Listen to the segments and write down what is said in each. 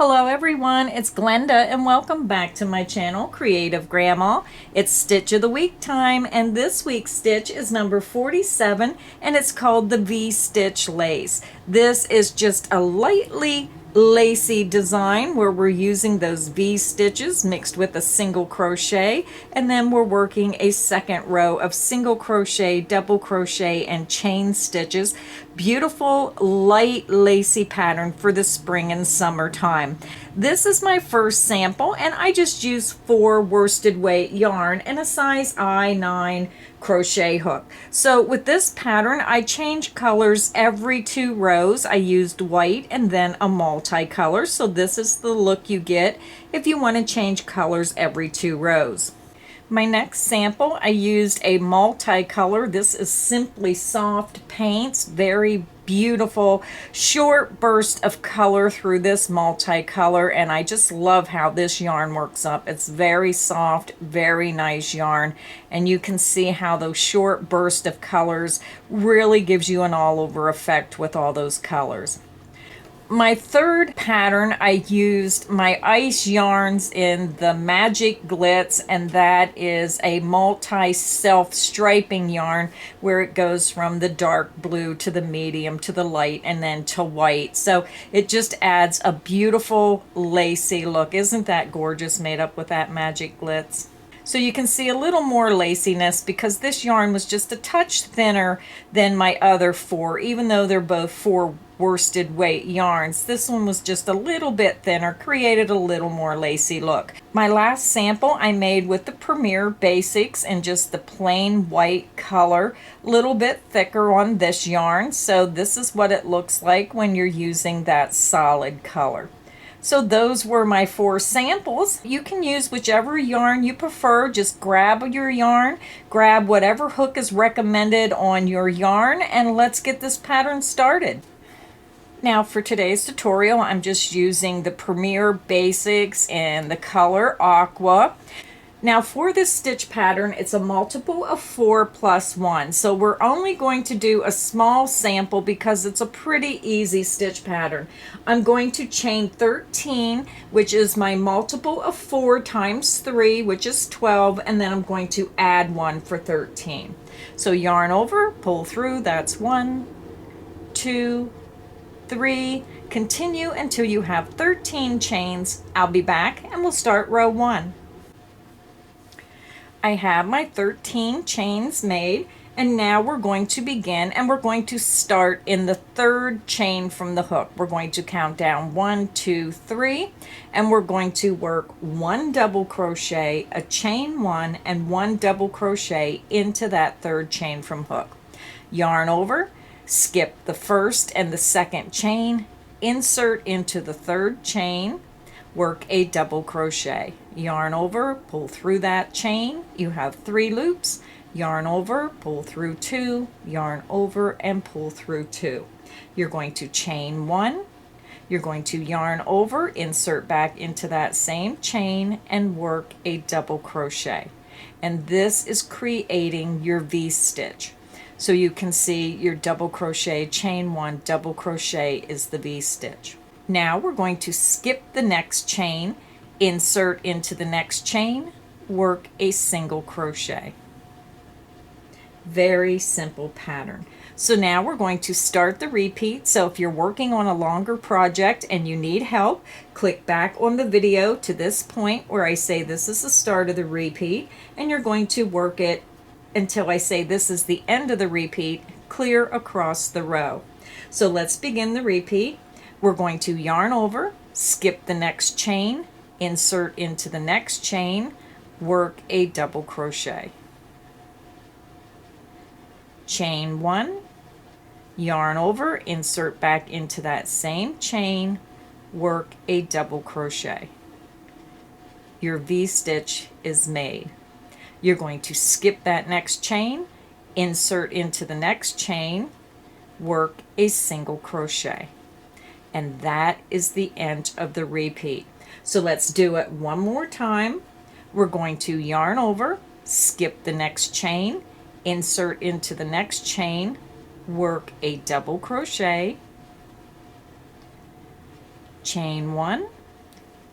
Hello everyone, it's Glenda and welcome back to my channel, Creative Grandma. It's Stitch of the Week time, and this week's stitch is number 47 and it's called the V-Stitch Lace. This is just a lightly lacy design where we're using those V stitches mixed with a single crochet, and then we're working a second row of single crochet, double crochet, and chain stitches. Beautiful light lacy pattern for the spring and summertime. This is my first sample and I just used 4 worsted weight yarn and a size I9 crochet hook. So with this pattern I change colors every 2 rows. I used white and then a multicolor, so this is the look you get if you want to change colors every 2 rows. My next sample, I used a multicolor. This is Simply Soft Paints. Very beautiful short burst of color through this multicolor, and I just love how this yarn works up. It's very soft, very nice yarn, and you can see how those short burst of colors really gives you an all-over effect with all those colors. My third pattern, I used my ice yarns in the Magic Glitz, and that is a multi self-striping yarn where it goes from the dark blue to the medium to the light and then to white. So it just adds a beautiful lacy look. Isn't that gorgeous, made up with that Magic Glitz? So you can see a little more laciness because this yarn was just a touch thinner than my other 4, even though they're both 4 worsted weight yarns. This one was just a little bit thinner, created a little more lacy look. My last sample I made with the Premier Basics and just the plain white color, a little bit thicker on this yarn. So this is what it looks like when you're using that solid color. So those were my 4 samples. You can use whichever yarn you prefer. Just grab your yarn, grab whatever hook is recommended on your yarn, and let's get this pattern started. Now for today's tutorial, I'm just using the Premier Basics in the color Aqua. Now for this stitch pattern, it's a multiple of 4 plus 1. So we're only going to do a small sample because it's a pretty easy stitch pattern. I'm going to chain 13, which is my multiple of 4 times 3, which is 12, and then I'm going to add 1 for 13. So yarn over, pull through, that's 1, 2, 3. Continue until you have 13 chains. I'll be back and we'll start row 1. I have my 13 chains made, and now we're going to begin, and we're going to start in the 3rd chain from the hook. We're going to count down 1, 2, 3, and we're going to work 1 double crochet, a chain 1, and 1 double crochet into that 3rd chain from hook. Yarn over, skip the 1st and the 2nd chain, insert into the 3rd chain, work a double crochet, yarn over, pull through that chain. You have 3 loops, yarn over, pull through 2, yarn over, and pull through 2. You're going to chain 1, you're going to yarn over, insert back into that same chain, and work a double crochet. And this is creating your V-stitch. So you can see your double crochet, chain 1, double crochet is the V-stitch. Now we're going to skip the next chain, insert into the next chain, work a single crochet. Very simple pattern. So now we're going to start the repeat. So if you're working on a longer project and you need help, click back on the video to this point where I say this is the start of the repeat, and you're going to work it until I say this is the end of the repeat, clear across the row. So let's begin the repeat. We're going to yarn over, skip the next chain, insert into the next chain, work a double crochet. Chain 1, yarn over, insert back into that same chain, work a double crochet. Your V-stitch is made. You're going to skip that next chain, insert into the next chain, work a single crochet. And that is the end of the repeat. So let's do it one more time. We're going to yarn over, skip the next chain, insert into the next chain, work a double crochet, chain 1,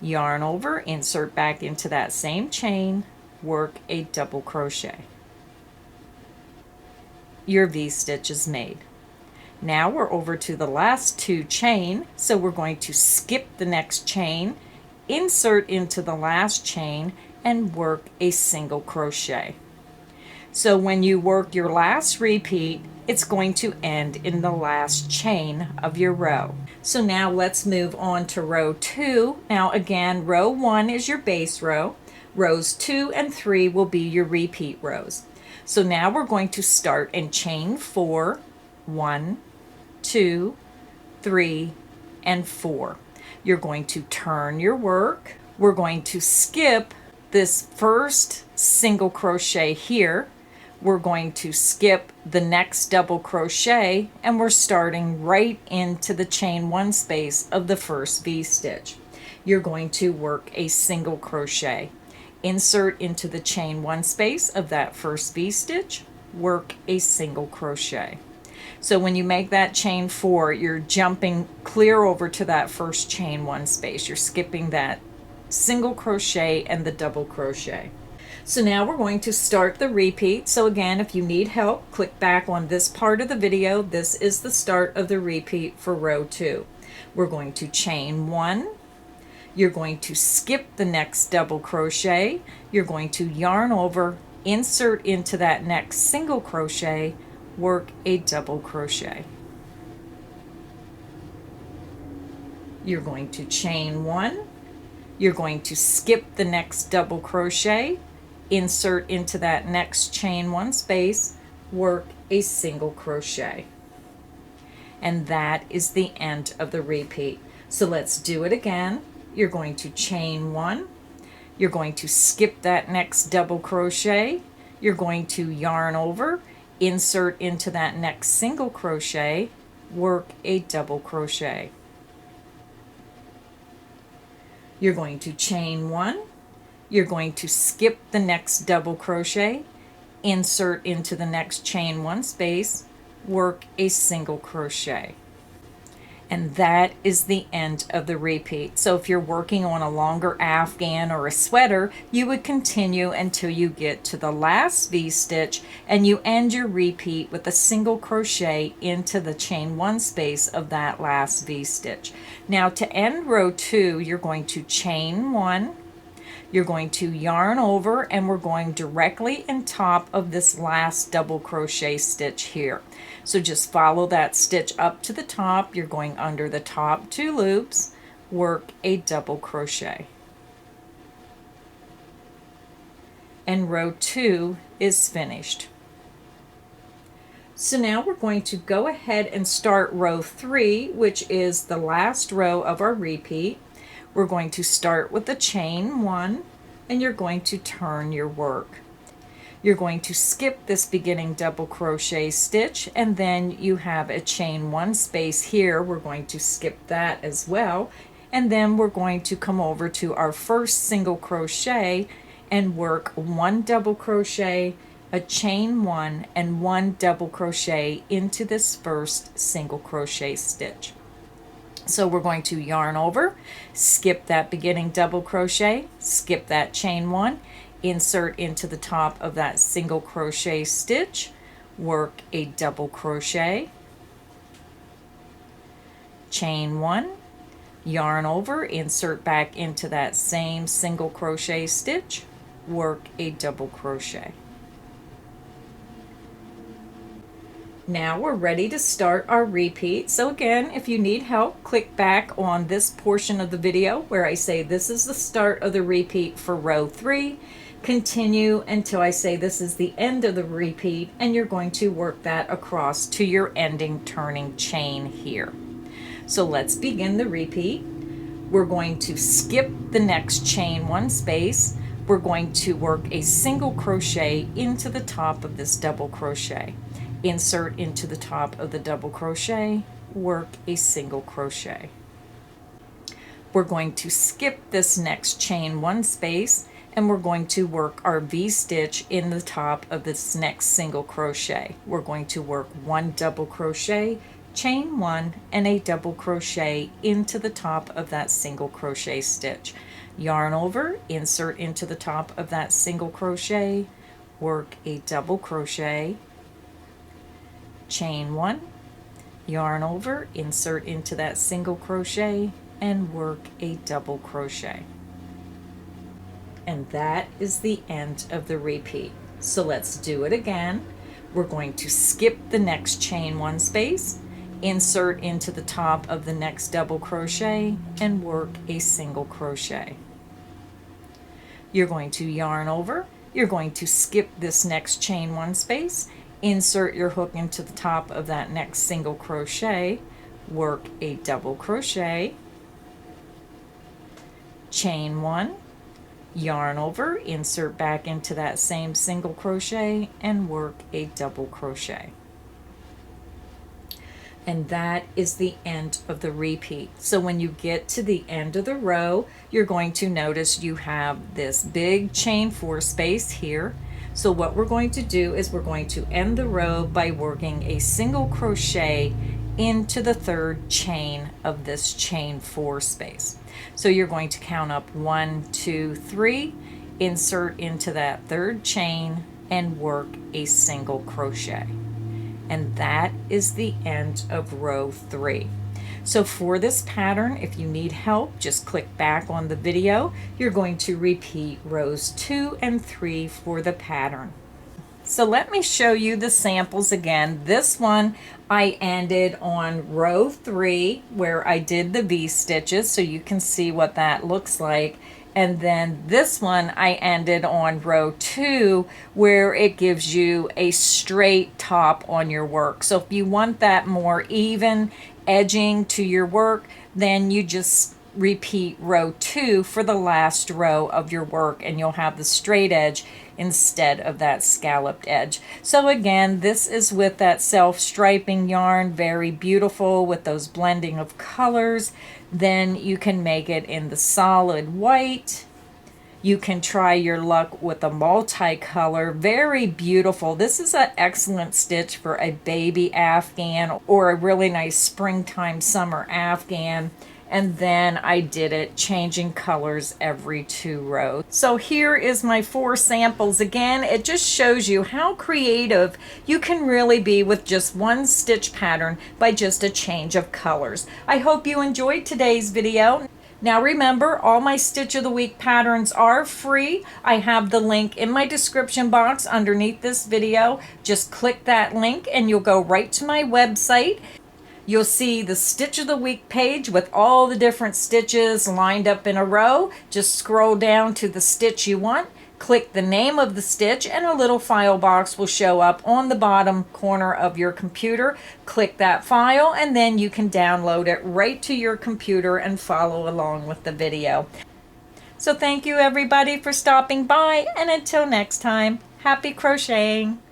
yarn over, insert back into that same chain, work a double crochet. Your V-stitch is made. Now we're over to the last 2 chain, so we're going to skip the next chain, insert into the last chain, and work a single crochet. So when you work your last repeat, it's going to end in the last chain of your row. So now let's move on to row 2. Now again, row 1 is your base row. Rows 2 and 3 will be your repeat rows. So now we're going to start and chain 4, 1, 2, 3, and 4. You're going to turn your work. We're going to skip this first single crochet here. We're going to skip the next double crochet, and we're starting right into the chain 1 space of the first V-stitch. You're going to work a single crochet. Insert into the chain 1 space of that first V-stitch, work a single crochet. So when you make that chain 4, you're jumping clear over to that first chain 1 space. You're skipping that single crochet and the double crochet. So now we're going to start the repeat. So again, if you need help, click back on this part of the video. This is the start of the repeat for row 2. We're going to chain 1. You're going to skip the next double crochet. You're going to yarn over, insert into that next single crochet, work a double crochet. You're going to chain 1. You're going to skip the next double crochet, insert into that next chain 1 space, work a single crochet. And that is the end of the repeat. So let's do it again. You're going to chain 1. You're going to skip that next double crochet. You're going to yarn over, insert into that next single crochet, work a double crochet. You're going to chain 1. You're going to skip the next double crochet, insert into the next chain 1 space, work a single crochet. And that is the end of the repeat. So if you're working on a longer afghan or a sweater, you would continue until you get to the last V-stitch, and you end your repeat with a single crochet into the chain 1 space of that last V-stitch. Now to end row 2, you're going to chain 1. You're going to yarn over, and we're going directly on top of this last double crochet stitch here. So just follow that stitch up to the top. You're going under the top 2 loops, work a double crochet. And row 2 is finished. So now we're going to go ahead and start row 3, which is the last row of our repeat. We're going to start with the chain 1, and you're going to turn your work. You're going to skip this beginning double crochet stitch, and then you have a chain 1 space here. We're going to skip that as well, and then we're going to come over to our first single crochet and work 1 double crochet, a chain 1, and 1 double crochet into this first single crochet stitch. So we're going to yarn over, skip that beginning double crochet, skip that chain 1, insert into the top of that single crochet stitch, work a double crochet, chain 1, yarn over, insert back into that same single crochet stitch, work a double crochet. Now we're ready to start our repeat. So again, if you need help, click back on this portion of the video where I say this is the start of the repeat for row 3. Continue until I say this is the end of the repeat, and you're going to work that across to your ending turning chain here. So let's begin the repeat. We're going to skip the next chain 1 space. We're going to work a single crochet into the top of this double crochet. Insert into the top of the double crochet, work a single crochet. We're going to skip this next chain 1 space, and we're going to work our V-stitch in the top of this next single crochet. We're going to work 1 double crochet, chain 1 and a double crochet into the top of that single crochet stitch. Yarn over, insert into the top of that single crochet, work a double crochet, chain 1, yarn over, insert into that single crochet, and work a double crochet. And that is the end of the repeat. So let's do it again. We're going to skip the next chain 1 space, insert into the top of the next double crochet, and work a single crochet. You're going to yarn over, you're going to skip this next chain 1 space, insert your hook into the top of that next single crochet, work a double crochet, chain 1, yarn over, insert back into that same single crochet, and work a double crochet. And that is the end of the repeat. So when you get to the end of the row, you're going to notice you have this big chain 4 space here. So what we're going to do is we're going to end the row by working a single crochet into the 3rd chain of this chain 4 space. So you're going to count up 1, 2, 3, insert into that 3rd chain, and work a single crochet. And that is the end of row 3. So for this pattern, if you need help, just click back on the video. You're going to repeat rows 2 and 3 for the pattern. So let me show you the samples again. This one I ended on row 3 where I did the V stitches, so you can see what that looks like. And then this one I ended on row 2 where it gives you a straight top on your work. So if you want that more even edging to your work, then you just repeat row 2 for the last row of your work, and you'll have the straight edge instead of that scalloped edge. So again, this is with that self-striping yarn, very beautiful with those blending of colors. Then you can make it in the solid white. You can try your luck with a multicolor, very beautiful. This is an excellent stitch for a baby Afghan or a really nice springtime summer Afghan. And then I did it changing colors every 2 rows. So here is my 4 samples again. It just shows you how creative you can really be with just one stitch pattern by just a change of colors. I hope you enjoyed today's video. Now remember, all my Stitch of the Week patterns are free. I have the link in my description box underneath this video. Just click that link and you'll go right to my website. You'll see the Stitch of the Week page with all the different stitches lined up in a row. Just scroll down to the stitch you want, click the name of the stitch, and a little file box will show up on the bottom corner of your computer. Click that file and then you can download it right to your computer and follow along with the video. So thank you everybody for stopping by, and until next time, happy crocheting!